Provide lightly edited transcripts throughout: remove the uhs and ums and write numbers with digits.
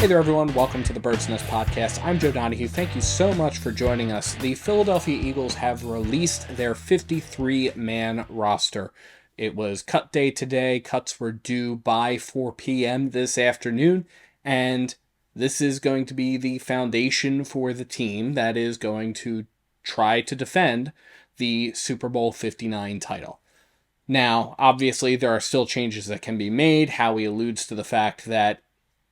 Hey there, everyone. Welcome to the Bird's Nest Podcast. I'm Joe Donahue. Thank you so much for joining us. The Philadelphia Eagles have released their 53-man roster. It was cut day today. Cuts were due by 4 p.m. this afternoon, and this is going to be the foundation for the team that is going to try to defend the Super Bowl 59 title. Now, obviously, there are still changes that can be made. Howie alludes to the fact that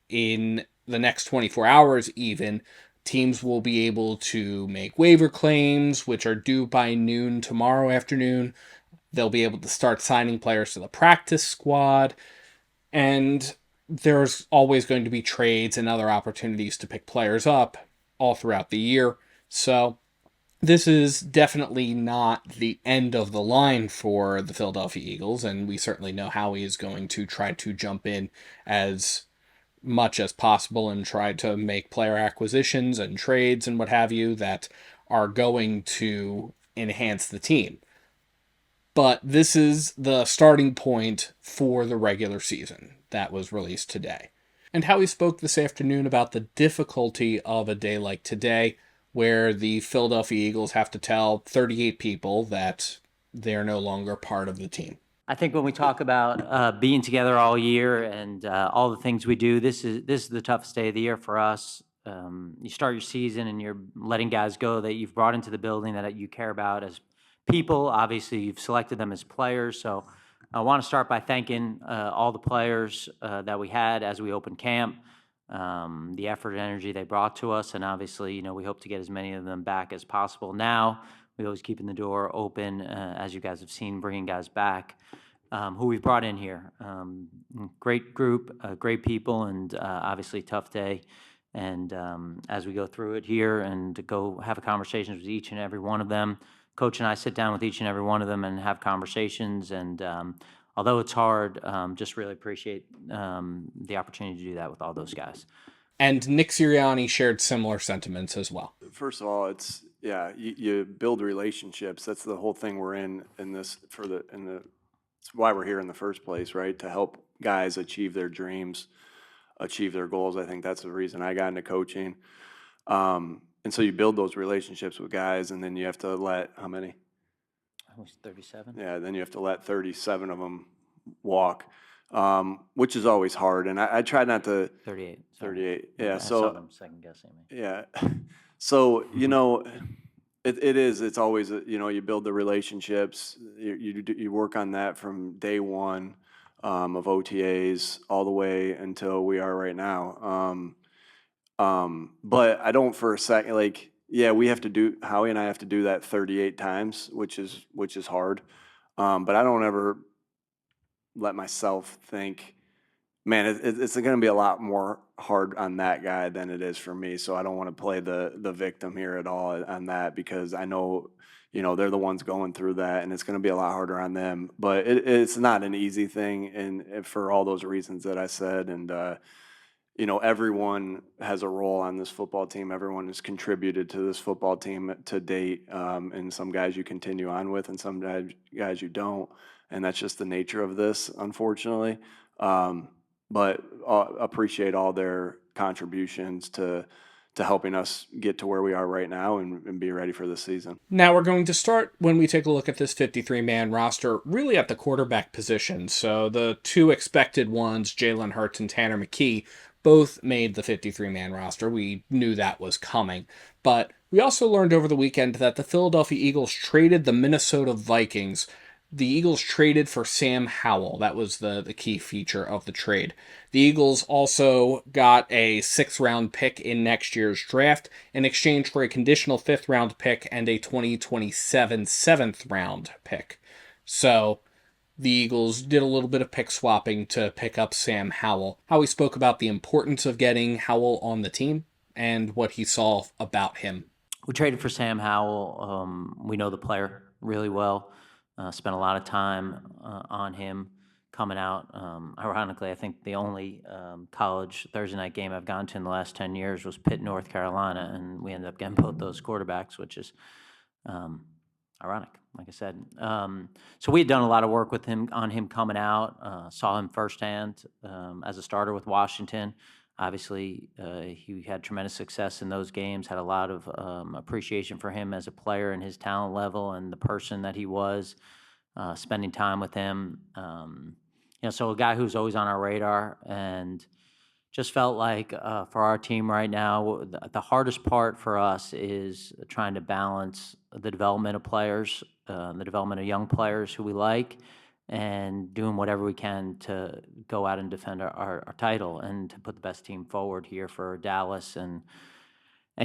in the next 24 hours even, teams will be able to make waiver claims, which are due by noon tomorrow afternoon. They'll be able to start signing players to the practice squad, and there's always going to be trades and other opportunities to pick players up all throughout the year. So this is definitely not the end of the line for the Philadelphia Eagles, and we certainly know Howie is going to try to jump in as much as possible and try to make player acquisitions and trades and what have you that are going to enhance the team. But this is the starting point for the regular season that was released today. And Howie spoke this afternoon about the difficulty of a day like today, where the Philadelphia Eagles have to tell 38 people that they're no longer part of the team. I think when we talk about being together all year and all the things we do, this is the toughest day of the year for us. You start your season and you're letting guys go that you've brought into the building that you care about as people. Obviously, you've selected them as players. So I want to start by thanking all the players that we had as we opened camp, the effort and energy they brought to us. And obviously, we hope to get as many of them back as possible. Now, we always keeping the door open, as you guys have seen, bringing guys back. Who we've brought in here. Great group, great people, and obviously tough day. And as we go through it here and go have conversations with each and every one of them, Coach and I sit down with each and every one of them and have conversations. And although it's hard, just really appreciate the opportunity to do that with all those guys. And Nick Sirianni shared similar sentiments as well. First of all, it's you build relationships. That's the whole thing we're in this it's why we're here in the first place, right? To help guys achieve their dreams, achieve their goals. I think that's the reason I got into coaching. And so you build those relationships with guys, and then you have to let how many? I was 37. Yeah, then you have to let 37 of them walk, which is always hard. And I try not to. 38. 38. Yeah. So I'm second guessing me. Yeah. So It is. It's always, you build the relationships. You work on that from day one of OTAs all the way until we are right now. But I don't for a second, Howie and I have to do that 38 times, which is hard. But I don't ever let myself think, man, it's going to be a lot more hard on that guy than it is for me. So I don't want to play the victim here at all on that, because I know, they're the ones going through that, and it's going to be a lot harder on them. But it's not an easy thing, and for all those reasons that I said. And, everyone has a role on this football team. Everyone has contributed to this football team to date. And some guys you continue on with, and some guys you don't. And that's just the nature of this, unfortunately. But appreciate all their contributions to helping us get to where we are right now and be ready for this season. Now we're going to start, when we take a look at this 53-man roster, really at the quarterback position. So the two expected ones, Jalen Hurts and Tanner McKee, both made the 53-man roster. We knew that was coming. But we also learned over the weekend that the Philadelphia Eagles traded the Minnesota Vikings. The Eagles traded for Sam Howell. That was the key feature of the trade. The Eagles also got a 6th-round pick in next year's draft in exchange for a conditional 5th-round pick and a 2027 7th-round pick. So the Eagles did a little bit of pick swapping to pick up Sam Howell. Howie spoke about the importance of getting Howell on the team and what he saw about him. We traded for Sam Howell. We know the player really well. Spent a lot of time on him coming out. Ironically, I think the only college Thursday night game I've gone to in the last 10 years was Pitt, North Carolina, and we ended up getting both those quarterbacks, which is ironic, like I said. So we had done a lot of work with him on him coming out, saw him firsthand as a starter with Washington. Obviously, he had tremendous success in those games, had a lot of appreciation for him as a player and his talent level and the person that he was, spending time with him. So a guy who's always on our radar, and just felt like for our team right now, the hardest part for us is trying to balance the development of players, the development of young players who we like, and doing whatever we can to go out and defend our title and to put the best team forward here for Dallas and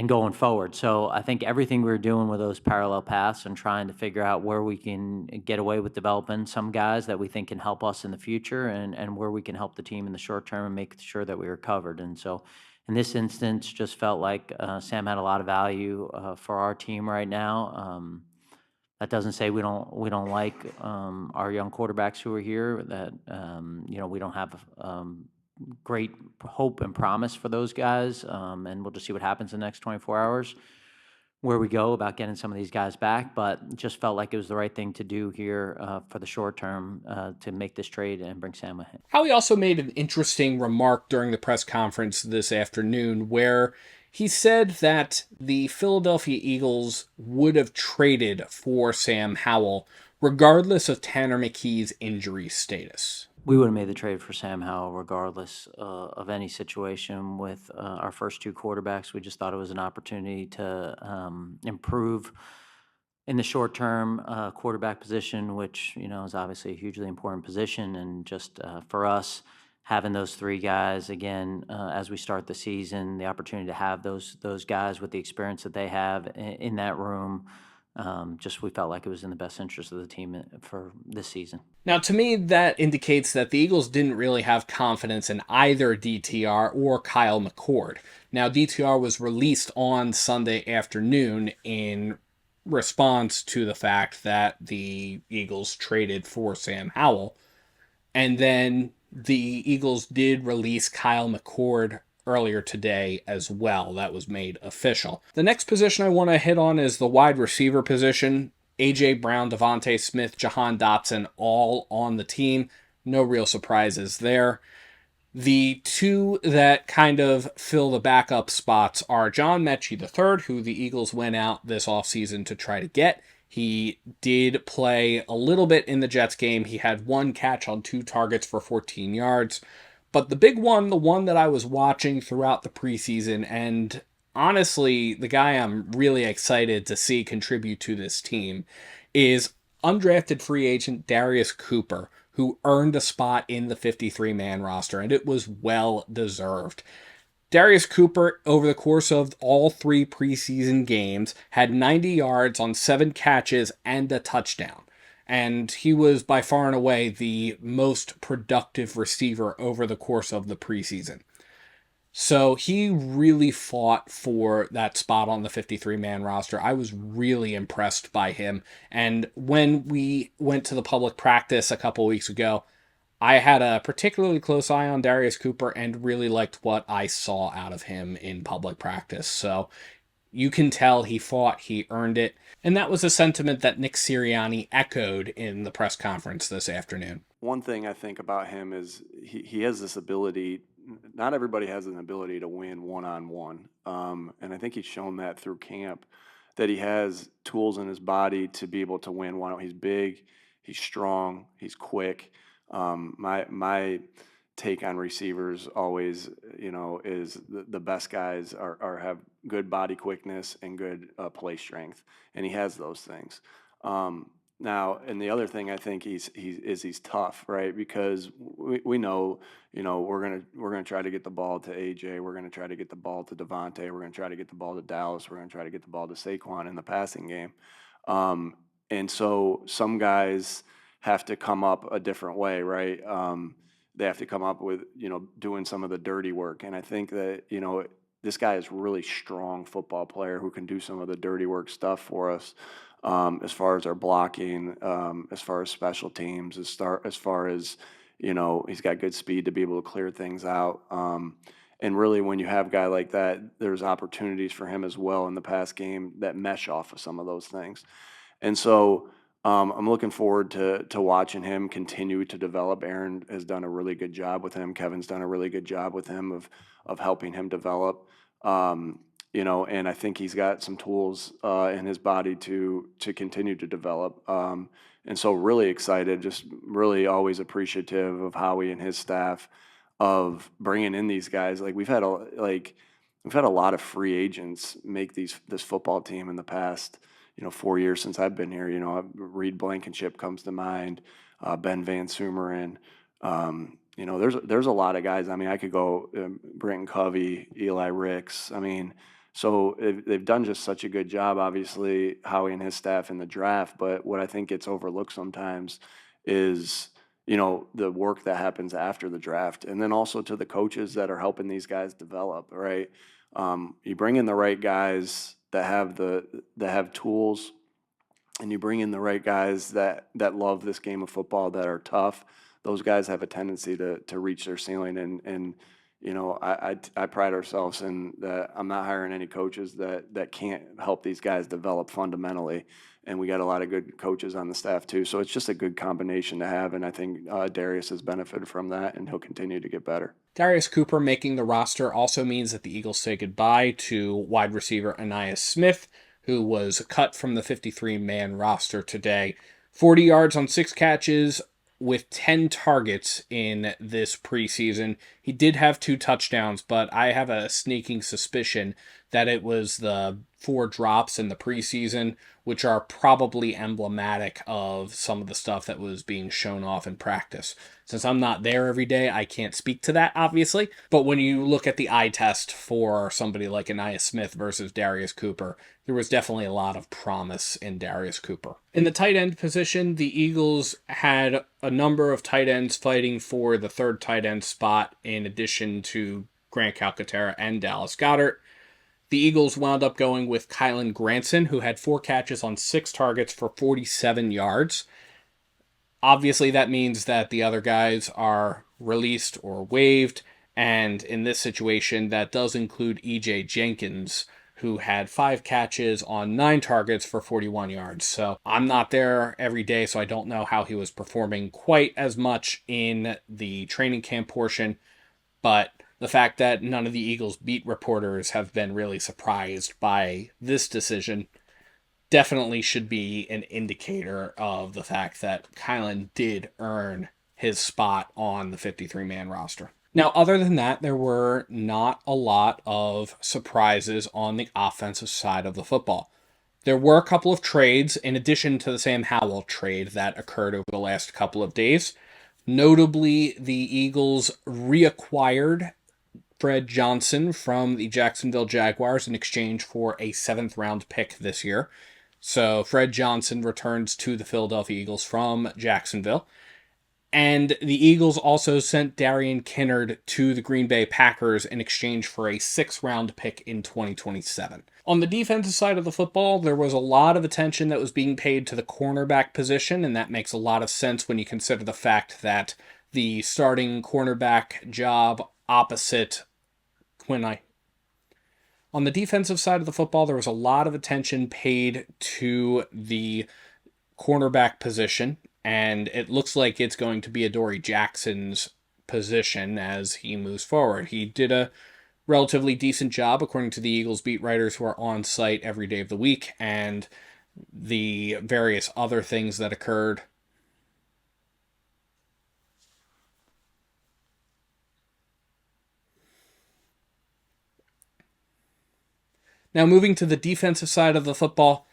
going forward. So I think everything we're doing with those parallel paths and trying to figure out where we can get away with developing some guys that we think can help us in the future, and where we can help the team in the short term and make sure that we are covered. And so in this instance, just felt like Sam had a lot of value for our team right now. That doesn't say we don't like our young quarterbacks who are here. That we don't have great hope and promise for those guys, and we'll just see what happens in the next 24 hours, where we go about getting some of these guys back. But just felt like it was the right thing to do here for the short term to make this trade and bring Sam in. Howie also made an interesting remark during the press conference this afternoon where he said that the Philadelphia Eagles would have traded for Sam Howell regardless of Tanner McKee's injury status. We would have made the trade for Sam Howell regardless of any situation with our first two quarterbacks. We just thought it was an opportunity to improve in the short term quarterback position, which is obviously a hugely important position. And just for us, having those three guys again as we start the season, the opportunity to have those guys with the experience that they have in that room. Just we felt like it was in the best interest of the team for this season. Now, to me, that indicates that the Eagles didn't really have confidence in either DTR or Kyle McCord. Now, DTR was released on Sunday afternoon in response to the fact that the Eagles traded for Sam Howell. And then the Eagles did release Kyle McCord earlier today as well. That was made official. The next position I want to hit on is the wide receiver position. A.J. Brown, Devontae Smith, Jahan Dotson, all on the team. No real surprises there. The two that kind of fill the backup spots are John Mechie III, who the Eagles went out this offseason to try to get. He did play a little bit in the Jets game. He had one catch on 2 targets for 14 yards. But the big one, the one that I was watching throughout the preseason, and honestly, the guy I'm really excited to see contribute to this team, is undrafted free agent Darius Cooper, who earned a spot in the 53-man roster, and it was well deserved. Darius Cooper, over the course of all 3 preseason games, had 90 yards on 7 catches and a touchdown. And he was by far and away the most productive receiver over the course of the preseason. So he really fought for that spot on the 53-man roster. I was really impressed by him. And when we went to the public practice a couple weeks ago, I had a particularly close eye on Darius Cooper and really liked what I saw out of him in public practice. So you can tell he fought, he earned it. And that was a sentiment that Nick Sirianni echoed in the press conference this afternoon. One thing I think about him is he has this ability. Not everybody has an ability to win one-on-one. And I think he's shown that through camp, that he has tools in his body to be able to win one. He's big, he's strong, he's quick. My take on receivers always, is the best guys are have good body quickness and good play strength, and he has those things. Now, and the other thing I think he's tough, right? Because we know, we're gonna try to get the ball to AJ, we're gonna try to get the ball to Devontae, we're gonna try to get the ball to Dallas, we're gonna try to get the ball to Saquon in the passing game, and so some guys have to come up a different way, right? They have to come up with, doing some of the dirty work. And I think that, this guy is a really strong football player who can do some of the dirty work stuff for us, as far as our blocking, as far as special teams, as far as, he's got good speed to be able to clear things out. And really, when you have a guy like that, there's opportunities for him as well in the pass game that mesh off of some of those things. And so, I'm looking forward to watching him continue to develop. Aaron has done a really good job with him. Kevin's done a really good job with him of helping him develop. And I think he's got some tools in his body to continue to develop. And so really excited, just really always appreciative of Howie and his staff of bringing in these guys. Like we've had a lot of free agents make this football team in the past 4 years since I've been here. Reed Blankenship comes to mind, Ben Van Sumeren. There's a lot of guys. I mean, I could go Brenton Covey, Eli Ricks. I mean, so they've done just such a good job, obviously, Howie and his staff in the draft. But what I think gets overlooked sometimes is, the work that happens after the draft. And then also to the coaches that are helping these guys develop, right? You bring in the right guys that have tools, and you bring in the right guys that love this game of football, that are tough. Those guys have a tendency to reach their ceiling, and I pride ourselves in that. I'm not hiring any coaches that can't help these guys develop fundamentally, and we got a lot of good coaches on the staff too. So it's just a good combination to have, and I think Darius has benefited from that, and he'll continue to get better. Darius Cooper making the roster also means that the Eagles say goodbye to wide receiver Ainias Smith, who was cut from the 53-man roster today. 40 yards on 6 catches with 10 targets in this preseason. He did have 2 touchdowns, but I have a sneaking suspicion that it was the 4 drops in the preseason, which are probably emblematic of some of the stuff that was being shown off in practice. Since I'm not there every day, I can't speak to that, obviously. But when you look at the eye test for somebody like Ainias Smith versus Darius Cooper, there was definitely a lot of promise in Darius Cooper. In the tight end position, the Eagles had a number of tight ends fighting for the 3rd tight end spot in addition to Grant Calcaterra and Dallas Goedert. The Eagles wound up going with Kylan Granson, who had 4 catches on 6 targets for 47 yards. Obviously, that means that the other guys are released or waived, and in this situation, that does include E.J. Jenkins, who had 5 catches on 9 targets for 41 yards. So I'm not there every day, so I don't know how he was performing quite as much in the training camp portion, but the fact that none of the Eagles beat reporters have been really surprised by this decision definitely should be an indicator of the fact that Kylan did earn his spot on the 53-man roster. Now, other than that, there were not a lot of surprises on the offensive side of the football. There were a couple of trades in addition to the Sam Howell trade that occurred over the last couple of days. Notably, the Eagles reacquired Fred Johnson from the Jacksonville Jaguars in exchange for a 7th-round pick this year. So Fred Johnson returns to the Philadelphia Eagles from Jacksonville. And the Eagles also sent Darian Kinnard to the Green Bay Packers in exchange for a 6th-round pick in 2027. On the defensive side of the football, there was a lot of attention that was being paid to the cornerback position, and that makes a lot of sense when you consider the fact that the starting cornerback job opposite Quinn. On the defensive side of the football, there was a lot of attention paid to the cornerback position, and it looks like it's going to be Adoree Jackson's position as he moves forward. He did a relatively decent job, according to the Eagles beat writers who are on site every day of the week, and the various other things that occurred. Now, moving to the defensive side of the football,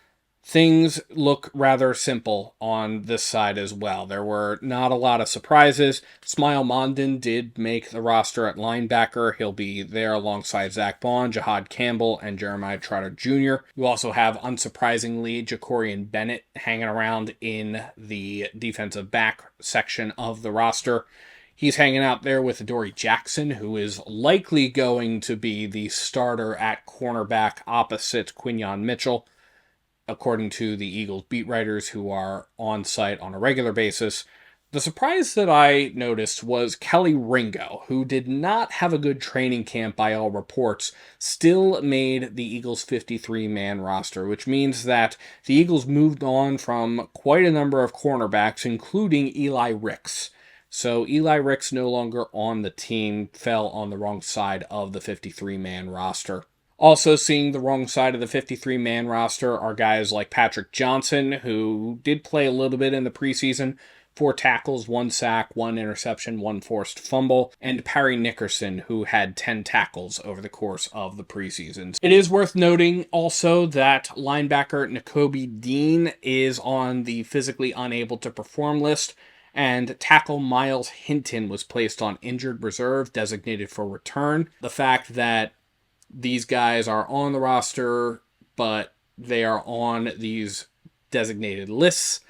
things look rather simple on this side as well. There were not a lot of surprises. Smile Mondon did make the roster at linebacker. He'll be there alongside Zach Bond, Jahad Campbell, and Jeremiah Trotter Jr. You also have, unsurprisingly, Jacorian Bennett hanging around in the defensive back section of the roster. He's hanging out there with Adoree Jackson, who is likely going to be the starter at cornerback opposite Quinyon Mitchell, according to the Eagles beat writers who are on site on a regular basis. The surprise that I noticed was Kelly Ringo, who did not have a good training camp by all reports, still made the Eagles' 53-man roster, which means that the Eagles moved on from quite a number of cornerbacks, including Eli Ricks. So Eli Ricks, no longer on the team, fell on the wrong side of the 53-man roster. Also seeing the wrong side of the 53-man roster are guys like Patrick Johnson, who did play a little bit in the preseason, 4 tackles, 1 sack, 1 interception, 1 forced fumble, and Parry Nickerson, who had 10 tackles over the course of the preseason. It is worth noting also that linebacker Nakobe Dean is on the physically unable to perform list, and tackle Miles Hinton was placed on injured reserve, designated for return. The fact that these guys are on the roster, but they are on these designated lists,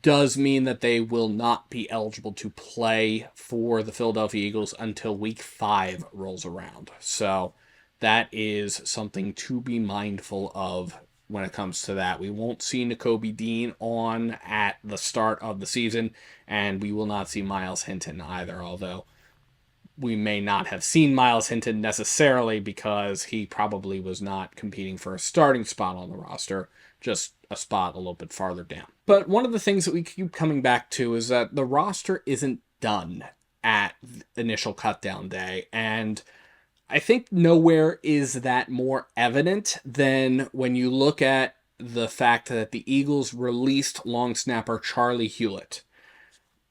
does mean that they will not be eligible to play for the Philadelphia Eagles until week 5 rolls around. So that is something to be mindful of when it comes to that. We won't see Nakobe Dean on at the start of the season, and we will not see Miles Hinton either, although we may not have seen Miles Hinton necessarily because he probably was not competing for a starting spot on the roster, just a spot a little bit farther down. But one of the things that we keep coming back to is that the roster isn't done at initial cutdown day, and I think nowhere is that more evident than when you look at the fact that the Eagles released long snapper Charlie Hewlett.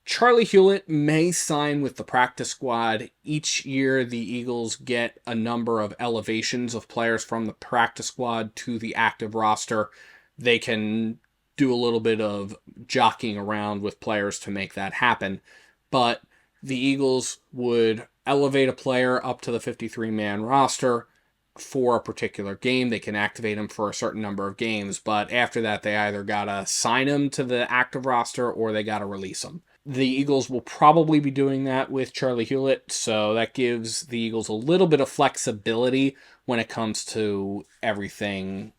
Charlie Hewlett may sign with the practice squad. Each year, the Eagles get a number of elevations of players from the practice squad to the active roster. They can do a little bit of jockeying around with players to make that happen. But the Eagles would elevate a player up to the 53-man roster for a particular game. They can activate him for a certain number of games, but after that, they either gotta sign him to the active roster or they gotta release him. The Eagles will probably be doing that with Charlie Hewlett, so that gives the Eagles a little bit of flexibility when it comes to everything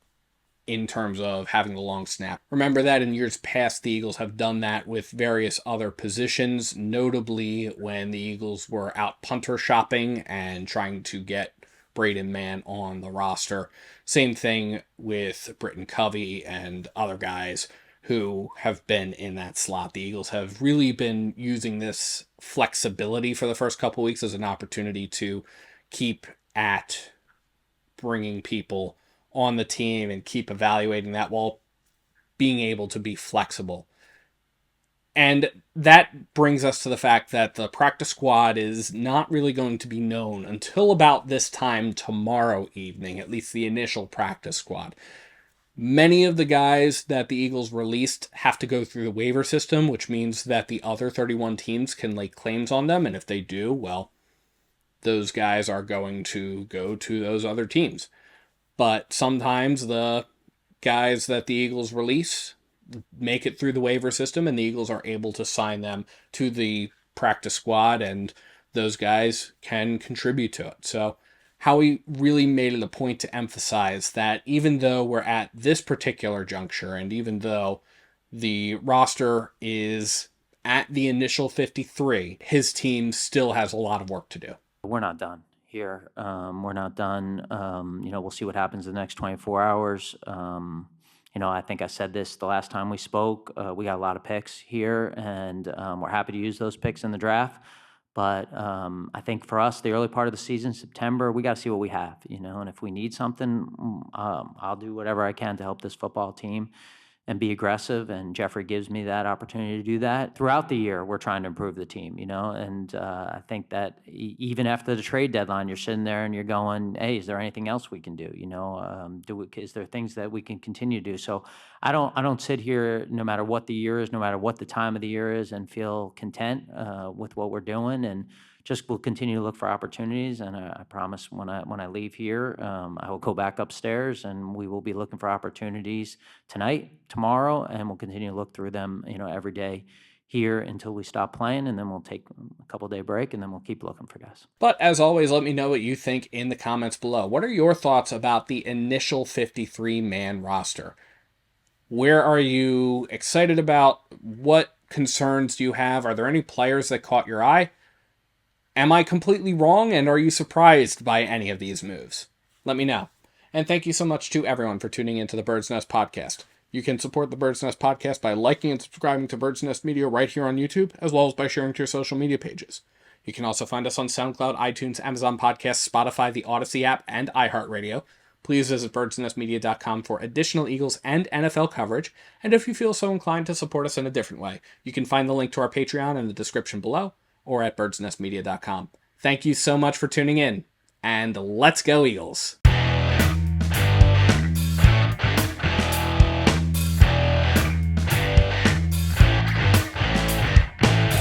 in terms of having the long snap. Remember that in years past, the Eagles have done that with various other positions, notably when the Eagles were out punter shopping and trying to get Braden Mann on the roster. Same thing with Britton Covey and other guys who have been in that slot. The Eagles have really been using this flexibility for the first couple weeks as an opportunity to keep at bringing people on the team and keep evaluating that while being able to be flexible. And that brings us to the fact that the practice squad is not really going to be known until about this time tomorrow evening, at least the initial practice squad. Many of the guys that the Eagles released have to go through the waiver system, which means that the other 31 teams can lay claims on them. And if they do, well, those guys are going to go to those other teams. But sometimes the guys that the Eagles release make it through the waiver system and the Eagles are able to sign them to the practice squad, and those guys can contribute to it. So Howie really made it a point to emphasize that even though we're at this particular juncture, and even though the roster is at the initial 53, his team still has a lot of work to do. We're not done here. We're not done. We'll see what happens in the next 24 hours. I think I said this the last time we spoke. We got a lot of picks here, and we're happy to use those picks in the draft. But I think for us, the early part of the season, September, we got to see what we have, and if we need something, I'll do whatever I can to help this football team and be aggressive. And Jeffrey gives me that opportunity to do that. Throughout the year, we're trying to improve the team, and I think that even after the trade deadline, you're sitting there and you're going, hey, is there anything else we can do? Is there things that we can continue to do? So I don't sit here, no matter what the year is, no matter what the time of the year is, and feel content with what we're doing, and just will continue to look for opportunities. And I promise when I leave here, I will go back upstairs and we will be looking for opportunities tonight, tomorrow, and we'll continue to look through them, every day here until we stop playing, and then we'll take a couple day break, and then we'll keep looking for guys. But as always, let me know what you think in the comments below. What are your thoughts about the initial 53-man roster? Where are you excited about? What concerns do you have? Are there any players that caught your eye? Am I completely wrong, and are you surprised by any of these moves? Let me know. And thank you so much to everyone for tuning into the Bird's Nest podcast. You can support the Bird's Nest podcast by liking and subscribing to Bird's Nest Media right here on YouTube, as well as by sharing to your social media pages. You can also find us on SoundCloud, iTunes, Amazon Podcasts, Spotify, the Odyssey app, and iHeartRadio. Please visit birdsnestmedia.com for additional Eagles and NFL coverage, and if you feel so inclined to support us in a different way, you can find the link to our Patreon in the description below or at birdsnestmedia.com. Thank you so much for tuning in, and let's go Eagles!